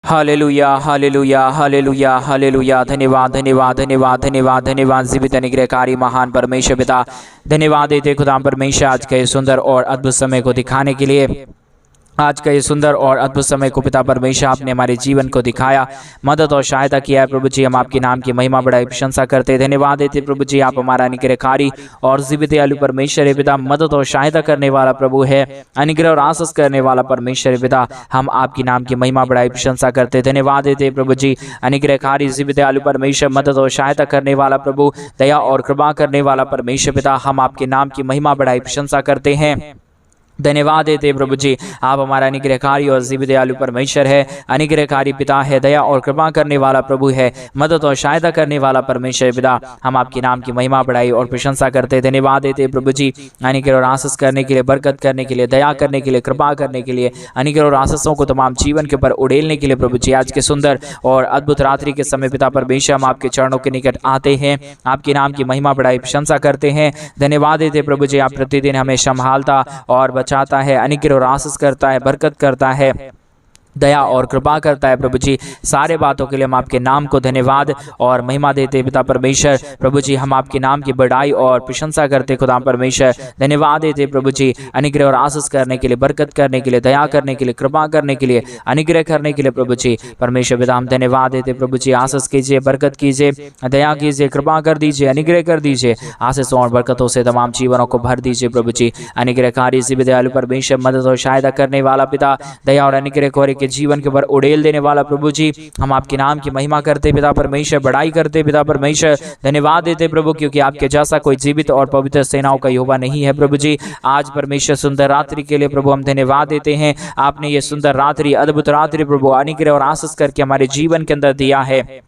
Hallelujah hallelujah hallelujah hallelujah. धन्यवाद धन्यवाद धन्यवाद धन्यवाद धन्यवाद जीवित अनुग्रहकारी महान परमेश्वर पिता, धन्यवाद देते खुदा परमेश्वर आज के सुंदर और अद्भुत समय को दिखाने के लिए। आज का ये सुंदर और अद्भुत समय को पिता परमेश्वर आपने हमारे जीवन को दिखाया, मदद और सहायता किया है प्रभु जी। हम आपके नाम की महिमा बड़ाई प्रशंसा करते हैं, धन्यवाद देते प्रभु जी। आप हमारा अनुग्रहकारी और जीवित दयालु परमेश्वर है पिता, मदद और सहायता करने वाला प्रभु है, अनुग्रह और आशीष करने वाला परमेश्वर है पिता। हम आपकी नाम की महिमा बड़ाई प्रशंसा करते हैं, धन्यवाद देते प्रभु जी। अनुग्रहकारी जीवित दयालु परमेश्वर, मदद और सहायता करने वाला प्रभु, दया और कृपा करने वाला परमेश्वर पिता, हम आपके नाम की महिमा बड़ाई प्रशंसा करते हैं, धन्यवाद देते प्रभु जी। आप हमारा अनुग्रहकारी और जीवित दयालु परमेश्वर है, अनुग्रहकारी पिता है, दया और कृपा करने वाला प्रभु है, मदद और सहायता करने वाला परमेश्वर पिता। हम आपके नाम की महिमा बढ़ाई और प्रशंसा करते, धन्यवाद देते प्रभु जी। अनुग्रह और आशीष करने के लिए, बरकत करने के लिए, दया करने के लिए, कृपा करने के लिए, अनुग्रह और आशीषों को तमाम जीवन के ऊपर उड़ेलने के लिए प्रभु जी। आज के सुंदर और अद्भुत रात्रि के समय पिता परमेश्वर, हम आपके चरणों के निकट आते हैं, आपके नाम की महिमा बढ़ाई प्रशंसा करते हैं, धन्यवाद देते प्रभु जी। आप प्रतिदिन हमें संभालता और चाहता है, अनुग्रह और आशीष करता है, बरकत करता है, दया और कृपा करता है प्रभु जी। सारे बातों के लिए हम आपके नाम को धन्यवाद और महिमा देते पिता परमेश्वर प्रभु जी। हम आपके नाम की बड़ाई और प्रशंसा करते खुदा परमेश्वर, धन्यवाद देते प्रभु जी। अनुग्रह और आशीष करने के लिए, बरकत करने के लिए, दया करने के लिए, कृपा करने के लिए, अनुग्रह करने के लिए प्रभु जी परमेश्वर पिता, हम धन्यवाद देते प्रभु जी। आशीष कीजिए, बरकत कीजिए, दया कीजिए, कृपा कर दीजिए, अनुग्रह कर दीजिए, आशीषों और बरकतों से तमाम जीवनों को भर दीजिए प्रभु जी। अनुग्रहकारी जीवित दयालु परमेश्वर, मदद और सहायता करने वाला पिता, दया और अनुग्रह को के जीवन के ऊपर उड़ेल देने वाला प्रभु जी, हम आपके नाम की महिमा करते पिता परमेश्वर, बड़ाई करते पिता परमेश्वर, धन्यवाद देते प्रभु, क्योंकि आपके जैसा कोई जीवित और पवित्र सेनाओं का यहोवा नहीं है प्रभु जी। आज परमेश्वर सुंदर रात्रि के लिए प्रभु हम धन्यवाद देते हैं। आपने ये सुंदर रात्रि, अद्भुत रात्रि प्रभु अनुग्रह और आशीष करके हमारे जीवन के अंदर दिया है,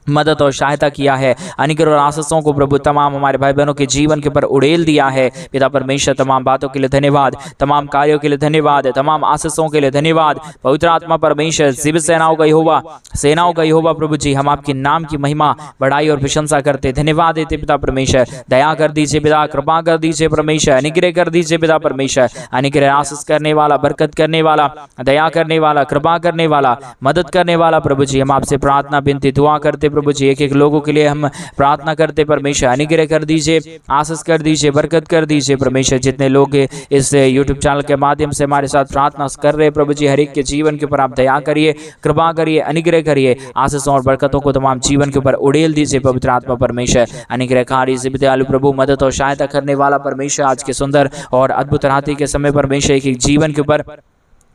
मदद और सहायता किया है, अनुग्रह और आशीषों को प्रभु तमाम हमारे भाई बहनों के जीवन के ऊपर उड़ेल दिया है पिता परमेश्वर। तमाम बातों के लिए धन्यवाद, तमाम कार्यों के लिए धन्यवाद, तमाम आशीषों के लिए धन्यवाद। पवित्र आत्मा परमेश्वर, जीवित सेनाओं का यहोवा, सेनाओं का यहोवा प्रभु जी, हम आपके नाम की महिमा बढ़ाई और प्रशंसा करते, धन्यवाद देते पिता परमेश्वर। दया कर दीजिए पिता, कृपा कर दीजिए परमेश्वर, अनुग्रह कर दीजिए पिता परमेश्वर। अनुग्रह आशीष करने वाला, बरकत करने वाला, दया करने वाला, कृपा करने वाला, मदद करने वाला प्रभु जी, हम आपसे प्रार्थना विनती दुआ करते प्रभु जी। एक एक लोगों के लिए हम प्रार्थना करते परमेश्वर, अनुग्रह कर दीजिए, आशीष कर दीजिए, बरकत कर दीजिए परमेश्वर। जितने लोग इस यूट्यूब चैनल के माध्यम से हमारे साथ प्रार्थना कर रहे प्रभु जी, हर एक के जीवन के ऊपर आप दया करिए, कृपा करिए, अनुग्रह करिए, आशीषों और बरकतों को तमाम जीवन के ऊपर उड़ेल दीजिए पवित्र आत्मा परमेश्वर। अनुग्रहकारी जीवित दयालु प्रभु, मदद और सहायता करने वाला परमेश्वर, आज के सुंदर और अद्भुत रात्रि के समय परमेश्वर, एक एक जीवन के ऊपर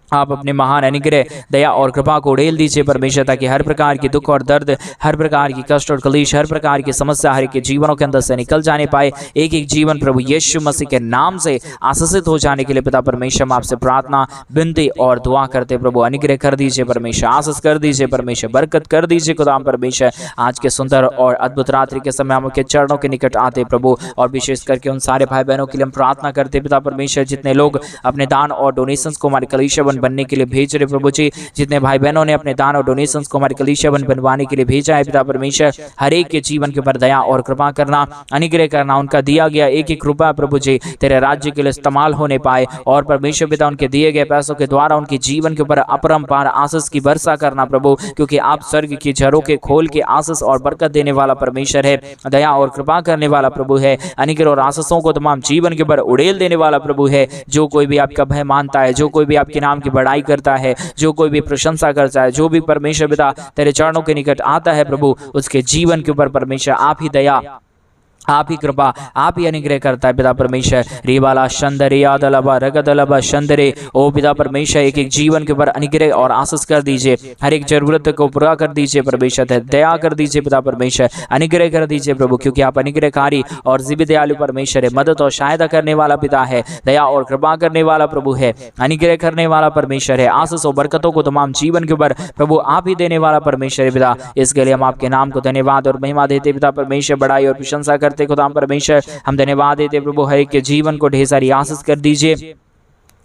आप अपने महान अनुग्रह, दया और कृपा को उड़ेल दीजिए परमेश्वर, ताकि हर प्रकार की दुख और दर्द, हर प्रकार की कष्ट और कलेश, हर प्रकार की समस्या हर एक के जीवनों के अंदर से निकल जाने पाए। एक एक जीवन प्रभु यीशु मसीह के नाम से आशीषित हो जाने के लिए पिता परमेश्वर, हम आपसे प्रार्थना विनती और दुआ करते प्रभु। अनुग्रह कर दीजिए परमेश्वर, आशीष कर दीजिए परमेश्वर, बरकत कर दीजिए खुदा परमेश्वर। आज के सुंदर और अद्भुत रात्रि के समय हम आपके चरणों के निकट आते प्रभु, और विशेष करके उन सारे भाई बहनों के लिए हम प्रार्थना करते पिता परमेश्वर, जितने लोग अपने दान और डोनेशंस को हमारे कलीसिया बनने के लिए भेज रहे प्रभु जी, जितने भाई बहनों ने अपने दान और डोनेशंस को हमारे कलीसिया बनवाने के लिए भेजा है पिता परमेश्वर, हर एक के जीवन के ऊपर दया और कृपा करना, अनुग्रह करना, उनका दिया गया एक एक रुपया प्रभु जी तेरे राज्य के लिए इस्तेमाल होने पाए, और परमेश्वर पिता उनके दिए गए पैसों के द्वारा उनके जीवन के ऊपर अपरंपार आशीष की वर्षा करना प्रभु, क्योंकि आप स्वर्ग की झरों के खोल के आशीष और बरकत देने वाला परमेश्वर है, दया और कृपा करने वाला प्रभु है, अनुग्रह और आशीषों को तमाम जीवन के ऊपर उड़ेल देने वाला प्रभु है। जो कोई भी आपका भय मानता है, जो कोई भी आपके नाम की बड़ाई करता है, जो कोई भी प्रशंसा करता है, जो भी परमेश्वर पिता तेरे चरणों के निकट आता है प्रभु, उसके जीवन के ऊपर परमेश्वर आप ही दया, आप ही कृपा, आप ही अनुग्रह करता है पिता परमेश्वर। रेवाला शंदरे यादलबा रगदलबा शंदरे, ओ पिता परमेश्वर, एक एक जीवन के ऊपर अनुग्रह और आशीष कर दीजिए, हर एक जरूरत को पूरा कर दीजिए परमेश्वर, दया कर दीजिए पिता परमेश्वर, अनुग्रह कर दीजिए प्रभु, क्योंकि आप अनुग्रहकारी और जीवित दयालु परमेश्वर है, मदद और सहायता करने वाला पिता है, दया और कृपा करने वाला प्रभु है, अनुग्रह करने वाला परमेश्वर है, आशीष और बरकतों को तमाम जीवन के ऊपर प्रभु आप ही देने वाला परमेश्वर है पिता। इसके लिए हम आपके नाम को धन्यवाद और महिमा देते पिता परमेश्वर, बड़ाई और प्रशंसा करते खुदा परमेश्वर। हम धन्यवाद देते प्रभु, हर एक के जीवन को ढेर सारी आशीष कर दीजिए,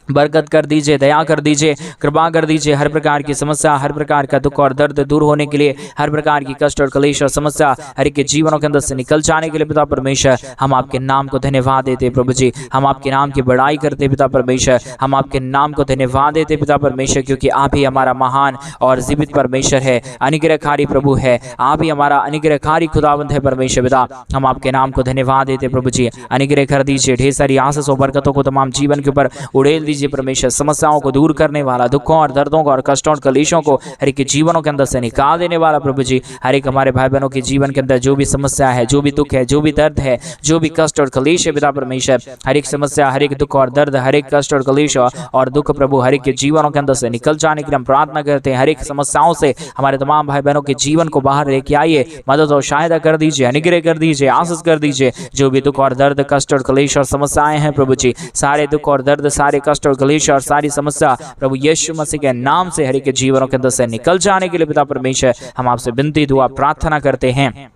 बरकत कर दीजिए, दया कर दीजिए, कृपा कर दीजिए। हर प्रकार की समस्या, हर प्रकार का दुख और दर्द दूर होने के लिए, हर प्रकार की कष्ट और क्लेश और समस्या हर एक के जीवनों के अंदर से निकल जाने के लिए पिता परमेश्वर हम आपके नाम को धन्यवाद देते प्रभु जी। हम आपके नाम की बड़ाई करते पिता परमेश्वर, हम आपके नाम को धन्यवाद देते पिता परमेश्वर, क्योंकि आप ही हमारा महान और जीवित परमेश्वर है, अनुग्रहकारी प्रभु है। आप ही हमारा अनुग्रहकारी खुदावंद है परमेश्वर पिता। हम आपके नाम को धन्यवाद देते प्रभु जी। अनुग्रह कर दीजिए, ढेर सारी आशीष और बरकतों को तमाम जीवन के ऊपर उड़ेल दीजिए परमेश्वर। समस्याओं को दूर करने वाला, दुखों और दर्दों को और कष्टों और कलेशों को हर एक के जीवनों के अंदर से निकाल देने वाला प्रभु जी। हर एक हमारे भाई बहनों के जीवन के अंदर जो भी समस्या है, जो भी दुख है, जो भी दर्द है, जो भी कष्ट और कलेश है पिता परमेश्वर, हर एक समस्या, हर एक दुख और दर्द, हर एक कष्ट और कलेश और दुख प्रभु हर एक के जीवनों के अंदर से निकल जाने के लिए हम प्रार्थना करते हैं। हर एक समस्याओं से हमारे तमाम भाई बहनों के जीवन को बाहर लेके आइए, मदद और सहायता कर दीजिए, अनुग्रह कर दीजिए, आशीष कर दीजिए। जो भी दुख और दर्द, कष्ट और कलेश और समस्याएं हैं प्रभु जी, सारे दुख और दर्द, सारे कष्ट और कलेश और सारी समस्या प्रभु यीशु मसीह के नाम से हर एक के जीवनों के अंदर से निकल जाने के लिए पिता परमेश्वर हम आपसे विनती दुआ प्रार्थना करते हैं।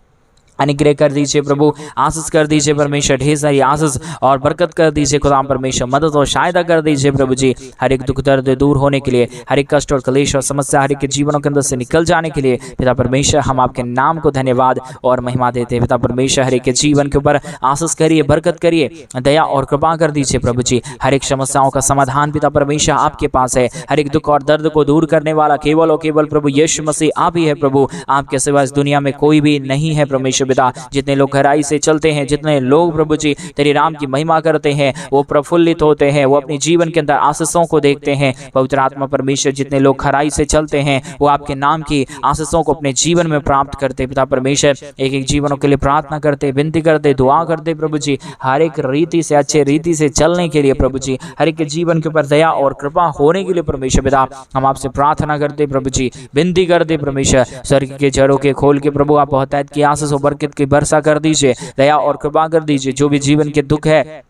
अनुग्रह कर दीजिए प्रभु, आशीष कर दीजिए परमेश्वर, ढेर सारी आशीष और बरकत कर दीजिए खुदा परमेश्वर, मदद और सहायता कर दीजिए प्रभु जी। हर एक दुख दर्द दूर होने के लिए, हर एक कष्ट और क्लेश और समस्या हर एक के जीवनों के अंदर से निकल जाने के लिए पिता परमेश्वर हम आपके नाम को धन्यवाद और महिमा देते हैं। पिता परमेश्वर हर एक के जीवन के ऊपर आशीष करिए, बरकत करिए, दया और कृपा कर दीजिए प्रभु जी। हर एक समस्याओं का समाधान पिता परमेश्वर आपके पास है। हर एक दुख और दर्द को दूर करने वाला केवल और केवल प्रभु यीशु मसीह आप ही है प्रभु। आपके सिवा इस दुनिया में कोई भी नहीं है परमेश्वर पिता। जितने लोग गहराई से चलते हैं, जितने लोग प्रभु जी तेरे नाम की महिमा करते हैं, वो प्रफुल्लित होते हैं, वो अपने जीवन के अंदर आशीषों को देखते हैं। पवित्र आत्मा परमेश्वर, जितने लोग खराई से चलते हैं वो आपके नाम की आशीषों को अपने जीवन में प्राप्त करते। पिता परमेश्वर एक एक जीवनों के लिए प्रार्थना करते, विनती करते, दुआ करते प्रभु जी। हर एक रीति से, अच्छे रीति से चलने के लिए प्रभु जी, हर एक के जीवन के ऊपर दया और कृपा होने के लिए परमेश्वर पिता हम आपसे प्रार्थना करते प्रभु जी, विनती करते परमेश्वर। स्वर्ग के जड़ों के खोल के प्रभु आप बहुतायत की आशीष और बरकत की वर्षा कर दीजिए, दया और कृपा कर दीजिए। जो भी जीवन के दुख है,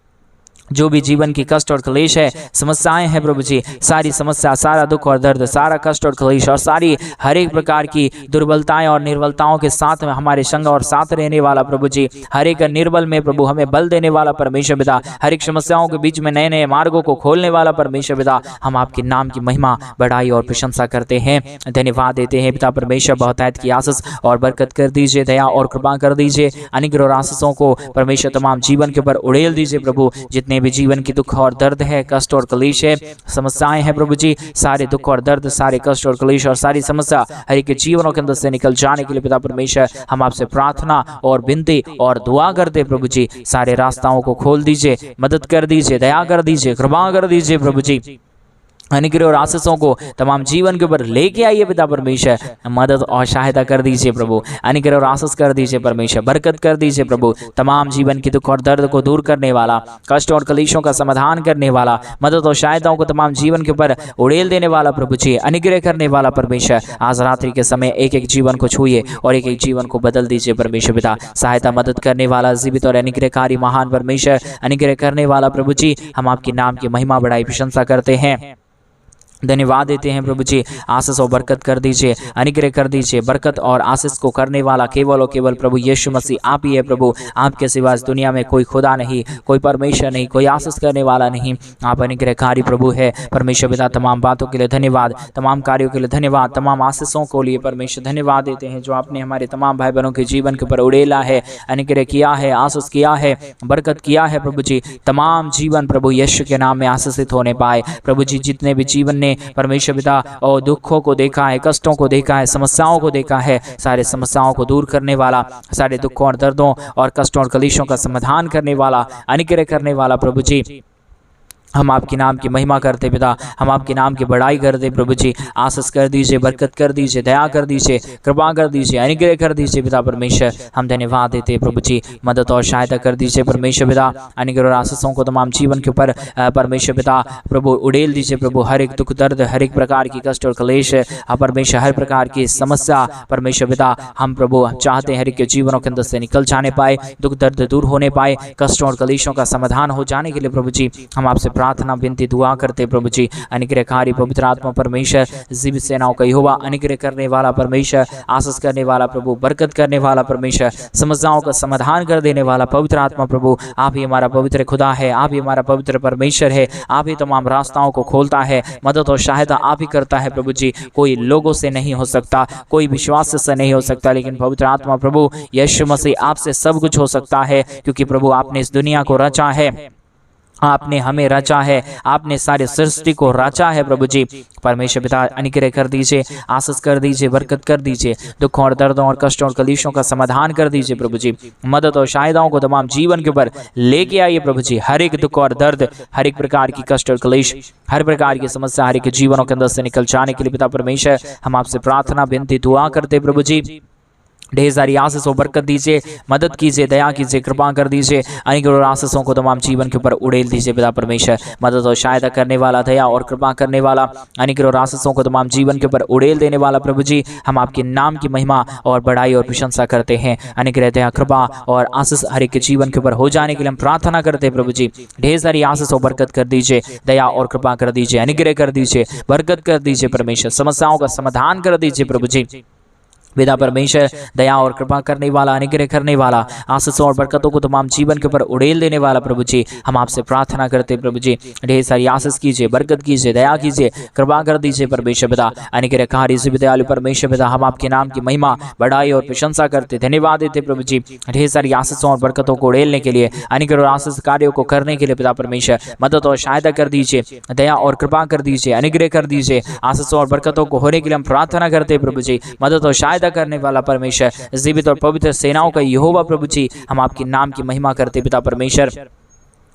जो भी जीवन की कष्ट और क्लेश है, समस्याएं हैं प्रभु जी, सारी समस्या, सारा दुख और दर्द, सारा कष्ट और क्लेश और सारी हर एक प्रकार की दुर्बलताएं और निर्बलताओं के साथ में हमारे संग और साथ रहने वाला प्रभु जी, हर एक निर्बल में प्रभु हमें बल देने वाला परमेश्वर पिता, हर एक समस्याओं के बीच में नए नए मार्गों को खोलने वाला परमेश्वर पिता, हम आपके नाम की महिमा, बड़ाई और प्रशंसा करते हैं, धन्यवाद देते हैं पिता परमेश्वर। बहुतायत की आशीष और बरकत कर दीजिए, दया और कृपा कर दीजिए, अनुग्रह और आशीषों को परमेश्वर तमाम जीवन के ऊपर उड़ेल दीजिए प्रभु। जितने भी जीवन की दुख और दर्द है, कष्ट और क्लेश है, समस्याएं हैं प्रभु जी, सारे दुख और दर्द, सारे कष्ट और क्लेश और सारी समस्या हर एक के जीवनों के अंदर से निकल जाने के लिए पिता परमेश्वर हम आपसे प्रार्थना और विनती और दुआ करते प्रभु जी। सारे रास्ताओं को खोल दीजिए, मदद कर दीजिए, दया कर दीजिए, कृपा कर दीजिए प्रभु जी। अनुग्रह और आशीषों को तमाम जीवन के ऊपर लेके आइए पिता परमेश्वर, मदद और सहायता कर दीजिए प्रभु। अनुग्रह और आशीष कर दीजिए परमेश्वर, बरकत कर दीजिए प्रभु। तमाम जीवन की दुख और दर्द को दूर करने वाला, कष्ट और कलेशों का समाधान करने वाला, मदद और सहायताओं को तमाम जीवन के ऊपर उड़ेल देने वाला प्रभु जी, अनुग्रह करने वाला परमेश्वर, आज रात्रि के समय एक एक जीवन को छूइए और एक एक जीवन को बदल दीजिए परमेश्वर पिता। सहायता, मदद करने वाला, जीवित और अनुग्रहकारी महान परमेश्वर, अनुग्रह करने वाला प्रभु जी, हम आपके नाम की महिमा, बड़ाई, प्रशंसा करते हैं, धन्यवाद देते हैं प्रभु जी। आशीष और बरकत कर दीजिए, अनुग्रह कर दीजिए। बरकत और आशीष को करने वाला केवल और केवल प्रभु यीशु मसीह आप ही है प्रभु। आपके सिवा इस दुनिया में कोई खुदा नहीं, कोई परमेश्वर नहीं, कोई आशीष करने वाला नहीं। आप अनुग्रहकारी प्रभु है परमेश्वर पिता। तमाम बातों के लिए धन्यवाद, तमाम कार्यों के लिए धन्यवाद, तमाम आशीषों को लिए परमेश्वर धन्यवाद देते हैं जो आपने हमारे तमाम भाई बहनों के जीवन के ऊपर उड़ेला है, अनुग्रह किया है, आशीष किया है, बरकत किया है प्रभु जी। तमाम जीवन प्रभु यीशु के नाम में आशीषित होने पाए प्रभु जी। जितने भी जीवन परमेश्वर पिता और दुखों को देखा है, कष्टों को देखा है, समस्याओं को देखा है, सारे समस्याओं को दूर करने वाला, सारे दुखों और दर्दों और कष्टों और कलेशों का समाधान करने वाला, अनुग्रह करने वाला प्रभु जी, हम आपके नाम की महिमा करते पिता, हम आपके नाम की बड़ाई करते प्रभु जी। आशीष कर दीजिए, बरकत कर दीजिए, दया कर दीजिए, कृपा कर दीजिए, अनुग्रह कर दीजिए पिता परमेश्वर। हम धन्यवाद देते प्रभु जी, मदद और सहायता कर दीजिए परमेश्वर पिता। अनुग्रह और आशीषों को तमाम जीवन के ऊपर परमेश्वर पिता प्रभु उड़ेल दीजिए प्रभु। हर एक दुख दर्द, हर एक प्रकार की कष्ट और क्लेश परमेश्वर, हर प्रकार की समस्या परमेश्वर पिता हम प्रभु चाहते हैं हर एक के जीवनों के अंदर से निकल जाने पाए, दुख दर्द दूर होने पाए, कष्टों और क्लेशों का समाधान हो जाने के लिए प्रभु जी हम आपसे प्रार्थना विनती दुआ करते प्रभु जी। अनुग्रहकारी पवित्र आत्मा परमेश्वर, जीवित सेनाओं का यहोवा, अनुग्रह करने वाला परमेश्वर, आशीष करने वाला प्रभु, बरकत करने वाला परमेश्वर, समस्याओं का समाधान कर देने वाला पवित्र आत्मा प्रभु, आप ही हमारा पवित्र खुदा है, आप ही हमारा पवित्र परमेश्वर है, आप ही तमाम रास्ताओं को खोलता है, मदद और सहायता आप ही करता है प्रभु जी। कोई लोगों से नहीं हो सकता, कोई विश्वास से नहीं हो सकता, लेकिन पवित्र आत्मा प्रभु यीशु मसीह आपसे सब कुछ हो सकता है, क्योंकि प्रभु आपने इस दुनिया को रचा है, आपने हमें रचा है, आपने सारी सृष्टि को रचा है प्रभु जी। परमेश्वर पिता अनुग्रह कर दीजिए, आशीष कर दीजिए, बरकत कर दीजिए, दुखों और दर्दों और कष्टों और कलेशों का समाधान कर दीजिए प्रभु जी। मदद और सहायताओं को तमाम जीवन के ऊपर लेके आइए प्रभु जी। हर एक दुख और दर्द, हर एक प्रकार की कष्ट और कलेश, हर प्रकार की समस्या हर एक जीवनों के अंदर से निकल जाने के लिए पिता परमेश्वर हम आपसे प्रार्थना विनती दुआ करते प्रभु जी। ढेर सारी आशीषों बरकत दीजिए, मदद कीजिए, दया कीजिए, कृपा कर दीजिए। अनुग्रह और आशीषों को तमाम जीवन के ऊपर उड़ेल दीजिए पिता परमेश्वर। मदद और सहायता करने वाला, दया और कृपा करने वाला, अनुग्रह और आशीषों को तमाम जीवन के ऊपर उड़ेल देने वाला प्रभु जी, हम आपके नाम की महिमा और बड़ाई और प्रशंसा करते हैं। अनुग्रह, दया, कृपा और आशीष हर एक के जीवन के ऊपर हो जाने के लिए हम प्रार्थना करते हैं प्रभु जी। ढेर सारी आशीषों बरकत कर दीजिए, दया और कृपा कर दीजिए, अनुग्रह कर दीजिए, बरकत कर दीजिए परमेश्वर, समस्याओं का समाधान कर दीजिए प्रभु जी। पिता परमेश्वर दया और कृपा करने वाला, अनुग्रह करने वाला, आशीषों और बरकतों को तमाम जीवन के ऊपर उड़ेल देने वाला प्रभु जी, हम आपसे प्रार्थना करते प्रभु जी। ढेर सारी आशीष कीजिए, बरकत कीजिए, दया कीजिए, कृपा कर दीजिए परमेश्वर पिता। अनुग्रहकारी दयालु परमेश्वर पिता, हम आपके नाम की महिमा, बड़ाई और प्रशंसा करते, धन्यवाद देते प्रभु जी। ढेर सारी आशीषों और बरकतों को उड़ेलने के लिए, अनुग्रह और आशीष कार्यों को करने के लिए पिता परमेश्वर मदद और सहायता कर दीजिए, दया और कृपा कर दीजिए, अनुग्रह कर दीजिए। आशीषों और बरकतों को होने के लिए हम प्रार्थना करते प्रभु जी। मदद और सहायता करने वाला परमेश्वर, जीवित और पवित्र सेनाओं का यहोवा प्रभु जी, हम आपके नाम की महिमा करते पिता परमेश्वर,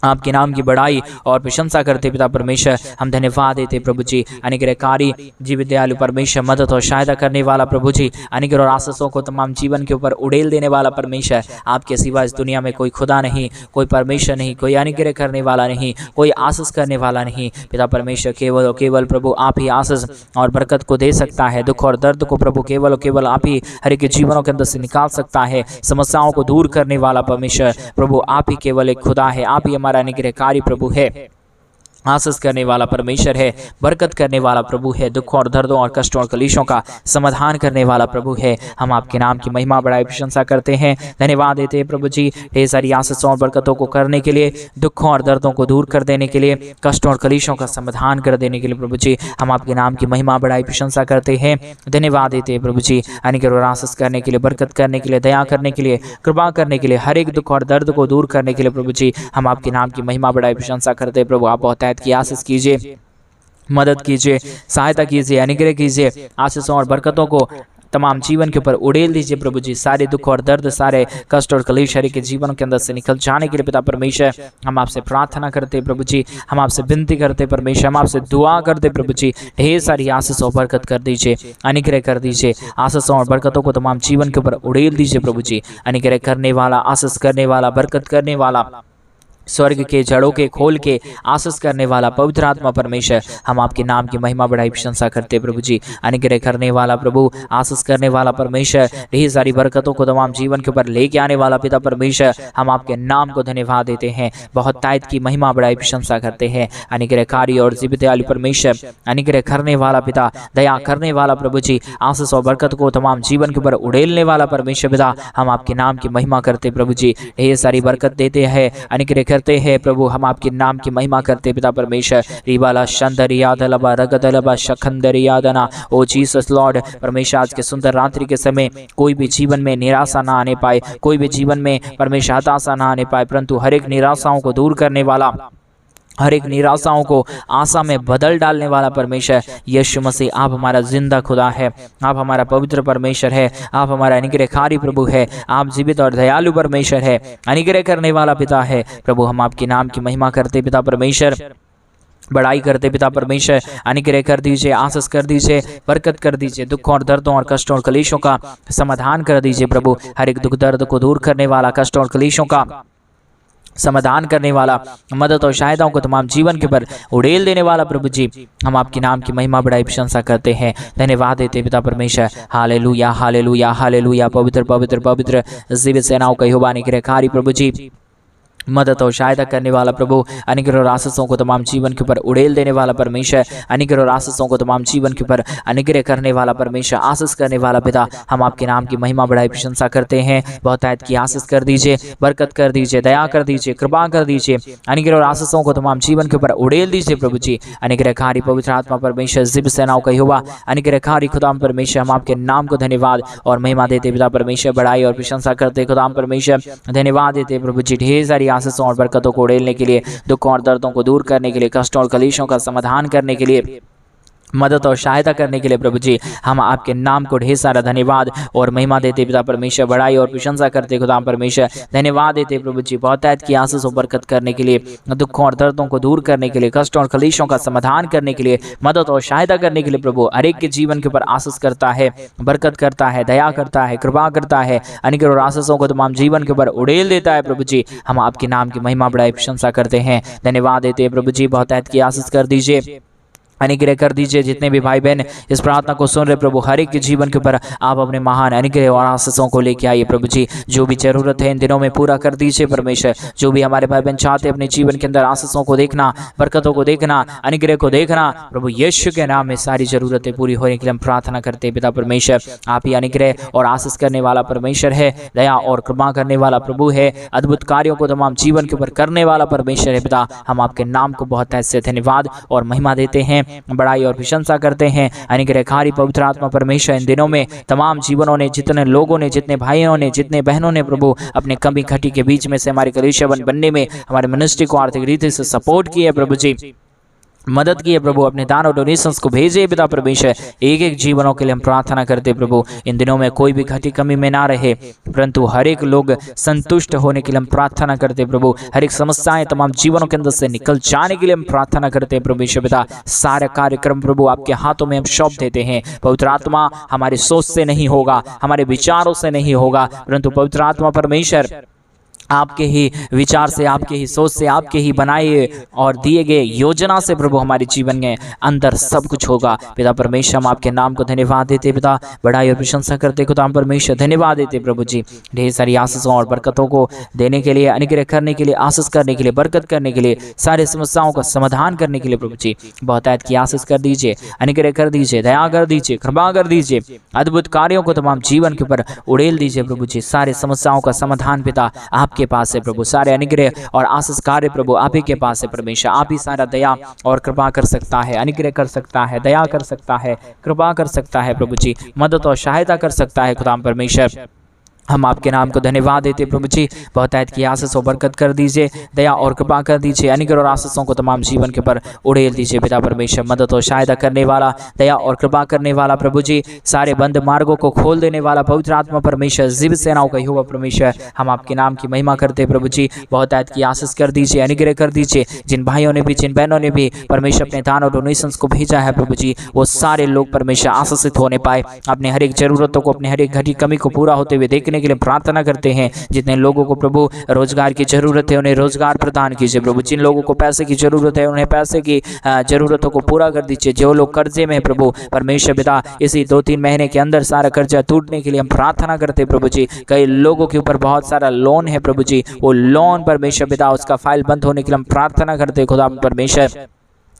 आपके नाम की बड़ाई और प्रशंसा करते पिता परमेश्वर, हम धन्यवाद देते प्रभु जी। अनुग्रहकारी जीवित दयालु परमेश्वर, मदद और सहायता करने वाला प्रभु जी, अनुग्रह और आशीषों को तमाम जीवन के ऊपर उड़ेल देने वाला परमेश्वर, आपके सिवा इस दुनिया में कोई खुदा नहीं, कोई परमेश्वर नहीं, कोई अनुग्रह करने वाला नहीं, कोई आशीष करने वाला नहीं पिता परमेश्वर। केवल और केवल प्रभु आप ही आशीष और बरकत को दे सकता है। दुख और दर्द को प्रभु केवल और केवल आप ही हर एक जीवनों के अंदर से निकाल सकता है। समस्याओं को दूर करने वाला परमेश्वर प्रभु आप ही केवल एक खुदा है, आप ही हमारा अनुग्रहकारी प्रभु है, आशीष करने वाला परमेश्वर है, बरकत करने वाला प्रभु है, दुखों और दर्दों और कष्टों और कलेशों का समाधान करने वाला प्रभु है। हम आपके नाम की महिमा बड़ाई प्रशंसा करते हैं, धन्यवाद देते हैं प्रभु जी। ढेर सारी आशीषों और बरकतों को करने के लिए, दुखों और दर्दों को दूर कर देने के लिए, कष्टों और कलेशों का समाधान कर देने के लिए प्रभु जी, हम आपके नाम की महिमा बड़ाई प्रशंसा करते हैं, धन्यवाद देते हैं प्रभु जी। अनुग्रह और आशीष करने के लिए, बरकत करने के लिए, दया करने के लिए, कृपा करने के लिए, हर एक दुख और दर्द को दूर करने के लिए प्रभु जी, हम आपके नाम की महिमा बड़ाई प्रशंसा करते हैं प्रभु। आप बहुत की आशीष कीजिए, मदद कीजिए, सहायता कीजिए, अनुग्रह कीजिए, आशीषों और बरकतों को तमाम जीवन के ऊपर उड़ेल दीजिए प्रभु जी। सारे दुख और दर्द, सारे कष्ट और कलेश हर एक के जीवन के अंदर से निकल जाने के लिए पिता परमेश्वर हम आपसे प्रार्थना करते प्रभु जी, हम आपसे विनती करते परमेश्वर, हम आपसे दुआ करते प्रभु जी। ढेर सारी आशीष और बरकत कर दीजिए, अनुग्रह कर दीजिए, आशीषों और बरकतों को तमाम जीवन के ऊपर उड़ेल दीजिए प्रभु जी। अनुग्रह करने वाला, आशीष करने वाला, बरकत करने वाला, स्वर्ग के जड़ों के खोल के आशीष करने वाला पवित्र आत्मा परमेश्वर, हम आपके नाम की महिमा बढ़ाई प्रशंसा करते प्रभु जी। अनुग्रह करने वाला प्रभु, आशीष करने वाला परमेश्वर, ढेर सारी बरकतों को तमाम जीवन के ऊपर लेके आने वाला पिता परमेश्वर, हम आपके नाम को धन्यवाद देते हैं, बहुत तायत की महिमा बढ़ाई प्रशंसा करते हैं। अनुग्रहकारी और जीवित दयालु परमेश्वर, अनुग्रह करने वाला पिता, दया करने वाला प्रभु जी, आशीष और बरकत को तमाम जीवन के ऊपर उड़ेलने वाला परमेश्वर पिता, हम आपके नाम की महिमा करते प्रभु जी। ढेर सारी बरकत देते हैं, अनुग्रह करते हैं प्रभु, हम आपके नाम की महिमा करते पिता परमेश्वर। रिबाला शंदरिया दलबा रगदलबा शखंदरिया दना, ओ जीसस लॉर्ड परमेश्वर, आज के सुंदर रात्रि के समय कोई भी जीवन में निराशा ना आने पाए, कोई भी जीवन में परमेश्वर हताशा ना आने पाए, परंतु हर एक निराशाओं को दूर करने वाला, हर एक निराशाओं को आशा में बदल डालने वाला परमेश्वर यीशु मसीह, आप हमारा जिंदा खुदा है, आप हमारा पवित्र परमेश्वर है, आप हमारा अनुग्रहकारी प्रभु है, आप जीवित और दयालु परमेश्वर है, अनुग्रह करने वाला पिता है प्रभु। हम आपके नाम की महिमा करते पिता परमेश्वर, बड़ाई करते पिता परमेश्वर। अनुग्रह कर दीजिए, आशीष कर दीजिए, बरकत कर दीजिए, दुखों और दर्दों और कष्टों और कलेशों का समाधान कर दीजिए प्रभु। हर एक दुख दर्द को दूर करने वाला, कष्टों और कलेशों का समाधान करने वाला, मदद और सहायताओं को तमाम जीवन के ऊपर उड़ेल देने वाला प्रभु जी, हम आपके नाम की महिमा बड़ाई प्रशंसा करते हैं, धन्यवाद देते पिता परमेश्वर। हालेलुया हालेलुया हालेलुया, पवित्र पवित्र पवित्र जीवित सेनाओं का यहोवा अनुग्रहकारी प्रभु जी, मदद और सहायता करने वाला प्रभु, अनुग्रह और आशीषों को तमाम जीवन के ऊपर उड़ेल देने वाला परमेश्वर, अनुग्रह और आशीषों को तमाम जीवन के ऊपर अनुग्रह करने वाला परमेश्वर, आशीष करने वाला पिता, हम आपके नाम की महिमा बढ़ाई प्रशंसा करते हैं। बहुतायत की आशीष कर दीजिए, बरकत कर दीजिए, दया कर दीजिए, कृपा कर दीजिए, अनुग्रह और आशीषों को तमाम जीवन के ऊपर उड़ेल दीजिए प्रभु जी। अनुग्रहकारी पवित्र आत्मा परमेश्वर, जिब सेनाओं का यहोवा, अनुग्रहकारी खुदाम परमेश्वर, हम आपके नाम को धन्यवाद और महिमा देते पिता परमेश्वर, बढ़ाई और प्रशंसा करते खुदाम परमेश्वर, धन्यवाद देते प्रभु जी। ढेर सारी आशीषों और बरकतों को उड़ेलने के लिए, दुखों और दर्दों को दूर करने के लिए, कष्टों और कलेशों का समाधान करने के लिए, मदद और सहायता करने के लिए प्रभु जी, हम आपके नाम को ढेर सारा धन्यवाद और महिमा देते पिता परमेश्वर, बढ़ाई और प्रशंसा करते खुदाम परमेश्वर, धन्यवाद देते प्रभु जी। बहुतायत की आशीष और बरकत करने के लिए, दुखों और दर्दों को दूर करने के लिए, कष्टों और कलेशों का समाधान करने के लिए, मदद और सहायता करने के लिए प्रभु हर एक के जीवन के ऊपर आशीष करता है, बरकत करता है, दया करता है, कृपा करता है, अनुग्रह और आशीषों को तमाम जीवन के ऊपर उड़ेल देता है प्रभु जी। हम आपके नाम की महिमा बढ़ाई प्रशंसा करते हैं, धन्यवाद देते हैं प्रभु जी। बहुतायत की आशीष कर दीजिए, अनुग्रह कर दीजिए। जितने भी भाई बहन इस प्रार्थना को सुन रहे प्रभु, हर एक के जीवन के ऊपर आप अपने महान अनुग्रह और आशीषों को लेके आइए प्रभु जी। जो भी जरूरत है इन दिनों में पूरा कर दीजिए परमेश्वर। जो भी हमारे भाई बहन चाहते हैं अपने जीवन के अंदर आशीषों को देखना, बरकतों को देखना, अनुग्रह को देखना, प्रभु यीशु के नाम में सारी जरूरतें पूरी होने के लिए हम प्रार्थना करते हैं पिता परमेश्वर। आप ही अनुग्रह और आशीष करने वाला परमेश्वर है, दया और कृपा करने वाला प्रभु है, अद्भुत कार्यों को तमाम जीवन के ऊपर करने वाला परमेश्वर है पिता। हम आपके नाम को बहुत ऐसे धन्यवाद और महिमा देते हैं, बड़ाई और प्रशंसा करते हैं। अनुग्रहकारी पवित्र आत्मा परमेश्वर, इन दिनों में तमाम जीवनों ने, जितने लोगों ने, जितने भाइयों ने, जितने बहनों ने प्रभु अपने कमी घटी के बीच में से हमारे कलीसिया बनने में हमारे मिनिस्ट्री को आर्थिक रीति से सपोर्ट किया प्रभु जी, मदद की है प्रभु, अपने दान और डोनेशंस को भेजे पिता परमेश्वर। एक एक जीवनों के लिए हम प्रार्थना करते प्रभु, इन दिनों में कोई भी घटी कमी में ना रहे, परंतु हर एक लोग संतुष्ट होने के लिए हम प्रार्थना करते प्रभु। हर एक समस्याएं तमाम जीवनों के अंदर से निकल जाने के लिए हम प्रार्थना करते हैं परमेश्वर पिता। सारे कार्यक्रम प्रभु आपके हाथों में हम सौंप देते हैं। पवित्र आत्मा हमारे सोच से नहीं होगा, हमारे विचारों से नहीं होगा, परंतु पवित्र आत्मा परमेश्वर आपके ही विचार से, आपके ही सोच से, आपके ही बनाए और दिए गए योजना से प्रभु हमारे जीवन में अंदर सब कुछ होगा पिता परमेश्वर। हम आपके नाम को धन्यवाद देते पिता, बढ़ाई और प्रशंसा करते खुदा परमेश्वर, धन्यवाद देते प्रभु जी। ढेर सारी आशीषों और बरकतों को देने के लिए, अनुग्रह करने के लिए, आशीष करने के लिए, बरकत करने के लिए, सारे समस्याओं का समाधान करने के लिए प्रभु जी बहुतायत की आशीष कर दीजिए, अनुग्रह कर दीजिए, दया कर दीजिए, कृपा कर दीजिए, अद्भुत कार्यों को तमाम जीवन के ऊपर उड़ेल दीजिए प्रभु जी। सारे समस्याओं का समाधान पिता आपके पास है प्रभु, सारे अनुग्रह और आशीष कार्य प्रभु आप ही के पास है परमेश्वर। आप ही सारा दया और कृपा कर सकता है, अनुग्रह कर सकता है, दया कर सकता है, कृपा कर सकता है प्रभु जी, मदद और सहायता कर सकता है खुदा परमेश्वर। हम आपके नाम को धन्यवाद देते प्रभु जी। बहुतायत की आशीष और बरकत कर दीजिए, दया और कृपा कर दीजिए, अनुग्रह और आशीषों को तमाम जीवन के ऊपर उड़ेल दीजिए पिता परमेश्वर। मदद और सहायता करने वाला, दया और कृपा करने वाला प्रभु जी, सारे बंद मार्गों को खोल देने वाला पवित्र आत्मा परमेश्वर, जीव सेनाओं का यहोवा परमेश्वर, हम आपके नाम की महिमा करते प्रभु जी। बहुतायत की आशीष कर दीजिए, अनुग्रह कर दीजिए। जिन भाइयों ने भी, जिन बहनों ने भी परमेश्वर अपने दान और डोनेशंस को भेजा है प्रभु जी, वो सारे लोग परमेश्वर आशीषित होने पाए, अपने हर एक जरूरतों को, अपने हर एक घटी कमी को पूरा होते हुए देखने के लिए प्रार्थना करते हैं। जितने लोगों को प्रभु रोजगार की जरूरत है उन्हें रोजगार प्रदान कीजिए प्रभु। जिन लोगों को पैसे की जरूरत है उन्हें पैसे की जरूरतों को पूरा कर दीजिए। जो लोग कर्जे में है प्रभु परमेश्वर पिता, इसी 2-3 महीने के अंदर सारा कर्जा टूटने के लिए हम प्रार्थना करते प्रभु जी। कई लोगों के ऊपर बहुत सारा लोन है प्रभु जी, वो लोन परमेश्वर पिता उसका फाइल बंद होने के लिए हम प्रार्थना करते खुदा परमेश्वर।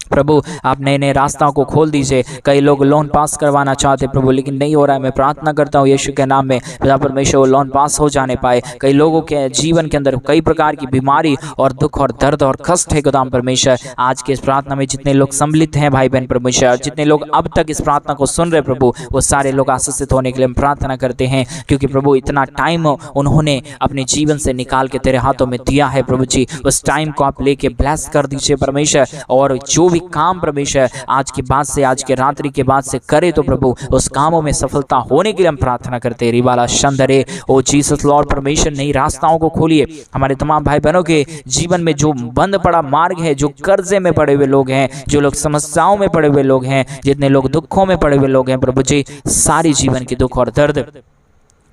प्रभु आप नए नए रास्ताओं को खोल दीजिए। कई लोग लोन पास करवाना चाहते प्रभु लेकिन नहीं हो रहा है, मैं प्रार्थना करता हूँ यीशु के नाम में पिता परमेश्वर वो लोन पास हो जाने पाए। कई लोगों के जीवन के अंदर कई प्रकार की बीमारी और दुख और दर्द और कष्ट है खुदा परमेश्वर। आज के इस प्रार्थना में जितने लोग सम्मिलित हैं भाई बहन परमेश्वर, जितने लोग अब तक इस प्रार्थना को सुन रहे प्रभु, वो सारे लोग आशीषित होने के लिए हम प्रार्थना करते हैं, क्योंकि प्रभु इतना टाइम उन्होंने अपने जीवन से निकाल के तेरे हाथों में दिया है प्रभु जी। उस टाइम को आप लेके ब्लेस कर दीजिए परमेश्वर, और जो भी काम परमेश्वर आज के बाद से, आज के रात्रि के बाद से करे तो प्रभु उस कामों में सफलता होने के लिए हम प्रार्थना करते हैं। रिवाला शंदरे ओ जीसस लॉर्ड परमेश्वर, नई रास्ताओं को खोलिए। हमारे तमाम भाई बहनों के जीवन में जो बंद पड़ा मार्ग है, जो कर्जे में पड़े हुए लोग हैं, जो लोग समस्याओं में पड़े हुए लोग हैं, जितने लोग दुखों में पड़े हुए लोग हैं प्रभु जी, सारी जीवन के दुख और दर्द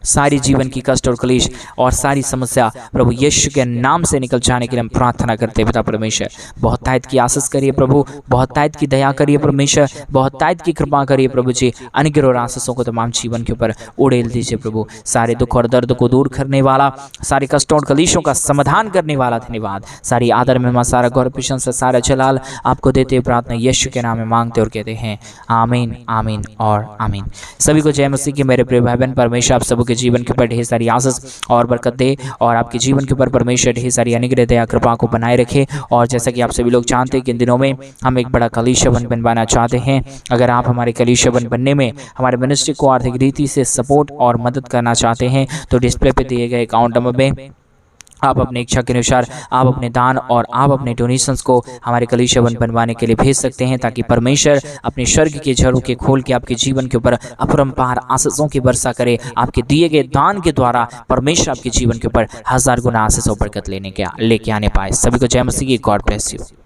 सारी जीवन की कष्ट और क्लेश और सारी समस्या प्रभु यीशु के नाम से निकल जाने के लिए हम प्रार्थना करते हैं पिता परमेश्वर। बहुत तायत की आशीष करिए प्रभु, बहुत तायत की दया करिए परमेश्वर, बहुत तायत की कृपा करिए प्रभु जी। अनुग्रह और आशीषों को तमाम जीवन के ऊपर उड़ेल दीजिए प्रभु। सारे दुख और दर्द को दूर करने वाला, सारे कष्टों और कलेशों का समाधान करने वाला धन्यवाद। सारी आदर महिमा, सारा गौरव प्रशंसा, सारा जलाल आपको देते हुए प्रार्थना यीशु के नाम में मांगते और कहते हैं आमीन, आमीन और आमीन। सभी को जय मसीह की मेरे प्रिय भाई बहन। परमेश्वर आप सबके जीवन के ऊपर ढेर सारी आशीष और बरकत दे और आपके जीवन के ऊपर परमेश्वर ढेर सारी अनुग्रह दया कृपा को बनाए रखे। और जैसा कि आप सभी लोग जानते हैं कि इन दिनों में हम एक बड़ा कलीसिया बनवाना चाहते हैं। अगर आप हमारे कलीसिया बनने में हमारे मिनिस्ट्री को आर्थिक रीति से सपोर्ट और मदद करना चाहते हैं तो डिस्प्ले पे दिए गए अकाउंट नंबर में आप अपनी इच्छा के अनुसार आप अपने दान और आप अपने डोनेशंस को हमारे कलीसिया बनवाने के लिए भेज सकते हैं, ताकि परमेश्वर अपने स्वर्ग के झरोखे के खोल के आपके जीवन के ऊपर अपरंपार आशीषों की वर्षा करे। आपके दिए गए दान के द्वारा परमेश्वर आपके जीवन के ऊपर 1000 गुना आशीष और बरकत लेके आने पाए। सभी को जय मसीह की। God bless you.